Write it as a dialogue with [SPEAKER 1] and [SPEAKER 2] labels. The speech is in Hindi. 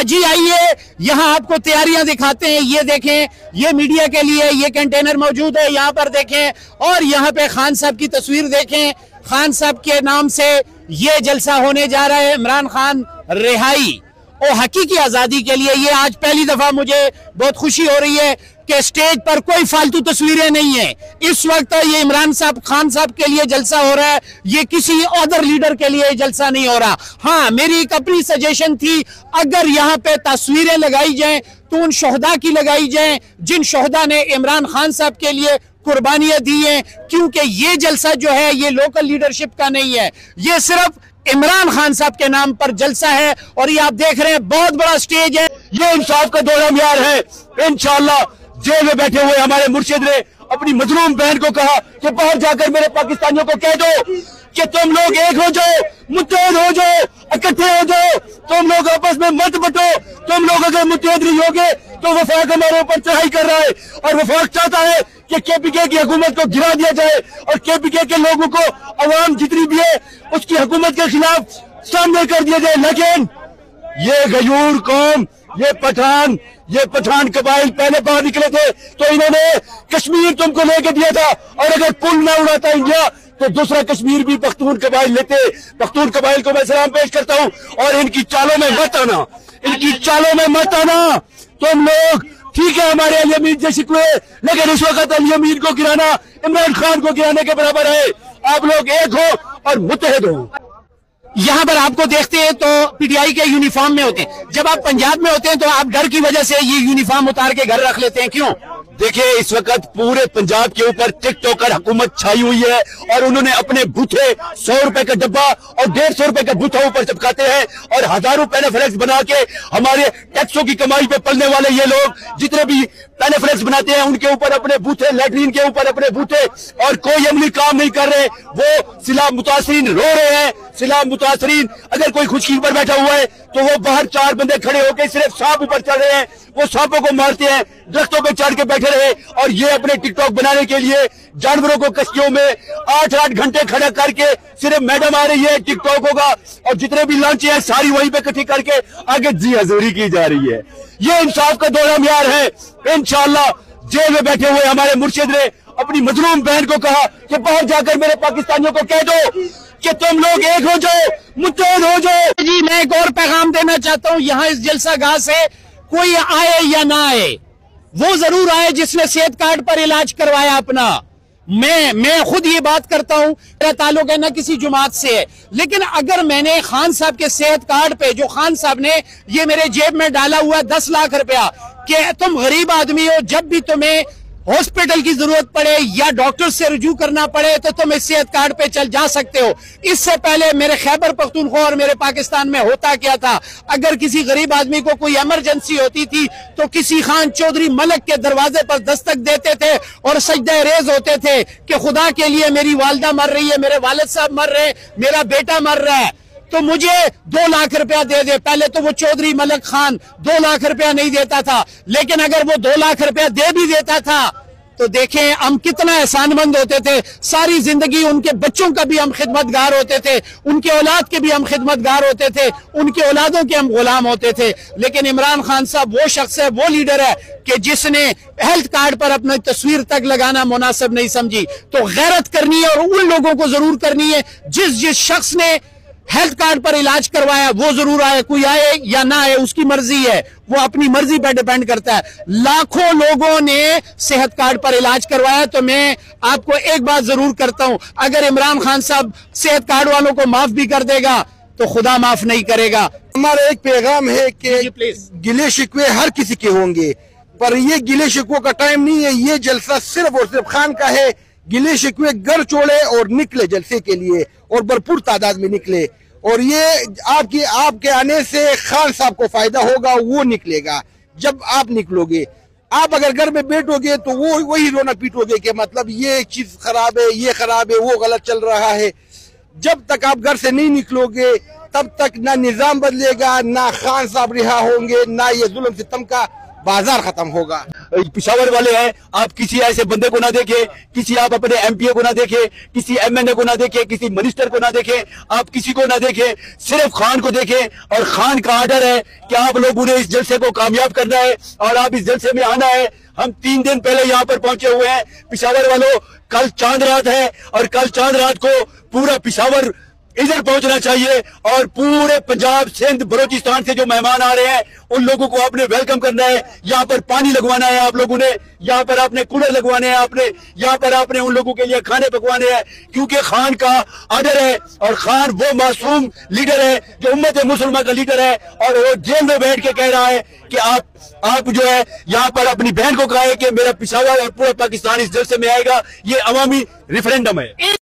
[SPEAKER 1] जी आइए, यहाँ आपको तैयारियां दिखाते हैं। ये देखें, ये मीडिया के लिए ये कंटेनर मौजूद है, यहाँ पर देखें। और यहाँ पे खान साहब की तस्वीर देखें। खान साहब के नाम से ये जलसा होने जा रहा है, इमरान खान रिहाई और हकीकी आजादी के लिए। ये आज पहली दफा मुझे बहुत खुशी हो रही है कि स्टेज पर कोई फालतू तस्वीरें नहीं है। इस वक्त ये इमरान साहब खान साहब के लिए जलसा हो रहा है, ये किसी अदर लीडर के लिए जलसा नहीं हो रहा। हाँ, मेरी एक अपनी सजेशन थी, अगर यहाँ पे तस्वीरें लगाई जाएं तो उन शोहदा की लगाई जाएं जिन शोहदा ने इमरान खान साहब के लिए कुर्बानियां दी हैं, क्योंकि ये जलसा जो है ये लोकल लीडरशिप का नहीं है, ये सिर्फ इमरान खान साहब के नाम पर जलसा है। और ये आप देख रहे हैं बहुत बड़ा स्टेज है।
[SPEAKER 2] ये इंसाफ का दौरा म्यार है। इंशाअल्लाह जेल में बैठे हुए हमारे मुर्शिद ने अपनी मजलूम बहन को कहा कि बाहर जाकर मेरे पाकिस्तानियों को कह दो कि तुम लोग एक हो जाओ, मुत्तहद हो जाओ, इकट्ठे हो जाओ, तुम लोग आपस में मत बटो। तुम लोग अगर मुत्तहद नहीं होगे तो वफाक हमारे ऊपर चढ़ाई कर रहा है और वफाक चाहता है कि केपीके की हुकूमत को गिरा दिया जाए और केपीके के लोगों को अवाम जितनी भी है उसकी हुकूमत के खिलाफ सामने कर दिया जाए। लेकिन ये गयूर कौम, ये पठान कबाइल पहले बाहर निकले थे तो इन्होंने कश्मीर तुमको लेके दिया था, और अगर पुल ना उड़ाता इंडिया तो दूसरा कश्मीर भी पख्तून कबाइल लेते। पख्तून कबाइल को मैं सलाम पेश करता हूँ और इनकी चालों में मत आना, इनकी चालों में मत आना। तुम लोग ठीक है हमारे अली अमीन जैसे शिकवे, लेकिन इस वक्त अली अमीन को गिराना इमरान खान को गिराने के बराबर है। आप लोग एक हो और मुत्तहद हो।
[SPEAKER 1] यहाँ पर आपको देखते हैं तो पीटीआई के यूनिफॉर्म में होते हैं, जब आप पंजाब में होते हैं तो आप डर की वजह से ये यूनिफॉर्म उतार के घर रख लेते हैं, क्यों?
[SPEAKER 2] देखिए, इस वक्त पूरे पंजाब के ऊपर टिकटॉकर हुकूमत छाई हुई है और उन्होंने अपने बूथे 100 रुपए का डब्बा और 150 रुपए का बूथा ऊपर चिपकाते हैं और हजारों पेनाफ्लेक्स बना के हमारे टैक्सों की कमाई पे पलने वाले ये लोग जितने भी पेनाफ्लेक्स बनाते हैं उनके ऊपर अपने बूथे, लैट्रीन के ऊपर अपने बूथे, और कोई अमली काम नहीं कर रहे। वो सिला मुतासरीन रो रहे हैं। सिला मुतासरीन अगर कोई खुशकी पर बैठा हुआ है तो वो बाहर 4 बंदे खड़े होकर सिर्फ सांप ऊपर चढ़ रहे हैं, वो सांपों को मारते हैं, दरख्तों पे चढ़ के बैठे रहे और ये अपने टिकटॉक बनाने के लिए जानवरों को कश्तियों में 8-8 घंटे खड़ा करके सिर्फ मैडम आ रही है टिकटॉकों का, और जितने भी लॉन्च है सारी वहीं पे इकट्ठी करके आगे जी हजूरी की जा रही है। ये इंसाफ का दौरा म्यार है। इंशाअल्लाह जेल में बैठे हुए हमारे मुर्शिद ने अपनी मजलूम बहन को कहा कि बाहर जाकर मेरे पाकिस्तानियों को कह दो कि तुम लोग एक हो जाओ, मुत्तहद हो जाओ।
[SPEAKER 1] जी, मैं एक और पैगाम देना चाहता हूँ, यहाँ इस जलसा गाह से कोई आए या ना आए, वो जरूर आए जिसने सेहत कार्ड पर इलाज करवाया अपना। मैं खुद ये बात करता हूं, मेरा ताल्लुक है ना किसी जुमात से है, लेकिन अगर मैंने खान साहब के सेहत कार्ड पे जो खान साहब ने ये मेरे जेब में डाला हुआ 10 लाख रुपया कि तुम गरीब आदमी हो, जब भी तुम्हें हॉस्पिटल की जरूरत पड़े या डॉक्टर से रुजू करना पड़े तो तुम इस सेहत कार्ड पे चल जा सकते हो। इससे पहले मेरे खैबर पख्तूनख्वा और मेरे पाकिस्तान में होता क्या था, अगर किसी गरीब आदमी को कोई इमरजेंसी होती थी तो किसी खान चौधरी मलक के दरवाजे पर दस्तक देते थे और सजदा रेज होते थे कि खुदा के लिए मेरी वालदा मर रही है, मेरे वालिद साहब मर रहे हैं, मेरा बेटा मर रहा है, तो मुझे 2 लाख रुपया दे दे। पहले तो वो चौधरी मलक खान 2 लाख रुपया नहीं देता था, लेकिन अगर वो 2 लाख रुपया दे भी देता था तो देखें हम कितना एहसानमंद होते थे। सारी जिंदगी उनके बच्चों का भी हम खिदमतगार होते थे, उनके औलाद के भी हम खिदमतगार होते थे, उनके औलादों के हम गुलाम होते थे। लेकिन इमरान खान साहब वो शख्स है, वो लीडर है कि जिसने हेल्थ कार्ड पर अपनी तस्वीर तक लगाना मुनासिब नहीं समझी। तो गैरत करनी है और उन लोगों को जरूर करनी है जिस शख्स ने हेल्थ कार्ड पर इलाज करवाया वो जरूर आए, कोई आए या ना आए उसकी मर्जी है, वो अपनी मर्जी पर डिपेंड करता है। लाखों लोगों ने सेहत कार्ड पर इलाज करवाया, तो मैं आपको एक बात जरूर करता हूं, अगर इमरान खान साहब सेहत कार्ड वालों को माफ भी कर देगा तो खुदा माफ नहीं करेगा।
[SPEAKER 3] हमारा एक पैगाम है कि गिले शिकवे हर किसी के होंगे, पर ये गिले शिकवों का टाइम नहीं है। ये जलसा सिर्फ और सिर्फ खान का है। गिले शिकवे घर छोड़े और निकले जलसे के लिए और भरपूर तादाद में निकले, और ये आपके आने से खान साहब को फायदा होगा, वो निकलेगा। जब आप निकलोगे, आप अगर घर में बैठोगे तो वो वही रोना पीटोगे कि मतलब ये चीज खराब है, ये खराब है, वो गलत चल रहा है। जब तक आप घर से नहीं निकलोगे तब तक ना निजाम बदलेगा, ना खान साहब रिहा होंगे, ना ये जुल्म सितम का बाजार खत्म होगा।
[SPEAKER 2] पिशावर वाले हैं, आप किसी ऐसे बंदे को ना देखें, किसी आप अपने एमपीए को ना देखें, किसी एमएनए को ना देखें, किसी मिनिस्टर को ना देखें, आप किसी को ना देखें, सिर्फ खान को देखें। और खान का आर्डर है कि आप लोगों ने इस जलसे को कामयाब करना है और आप इस जलसे में आना है। हम 3 दिन पहले यहाँ पर पहुंचे हुए हैं। पिशावर वालों, कल चांद रात है और कल चांद रात को पूरा पिशावर इधर पहुंचना चाहिए और पूरे पंजाब, सिंध, बलोचिस्तान से जो मेहमान आ रहे हैं उन लोगों को आपने वेलकम करना है। यहाँ पर पानी लगवाना है आप लोगों ने, यहाँ पर आपने कूलर लगवाने हैं, आपने यहाँ पर आपने उन लोगों के लिए खाने पकवाने हैं, क्योंकि खान का आर्डर है। और खान वो मासूम लीडर है जो उम्मत मुसलमान का लीडर है और वो जेल में बैठ के कह रहा है कि आप जो है यहाँ पर अपनी बहन को कहा है कि मेरा पिशावर और पूरा पाकिस्तान इस जलसे में आएगा। ये अवामी रेफरेंडम है।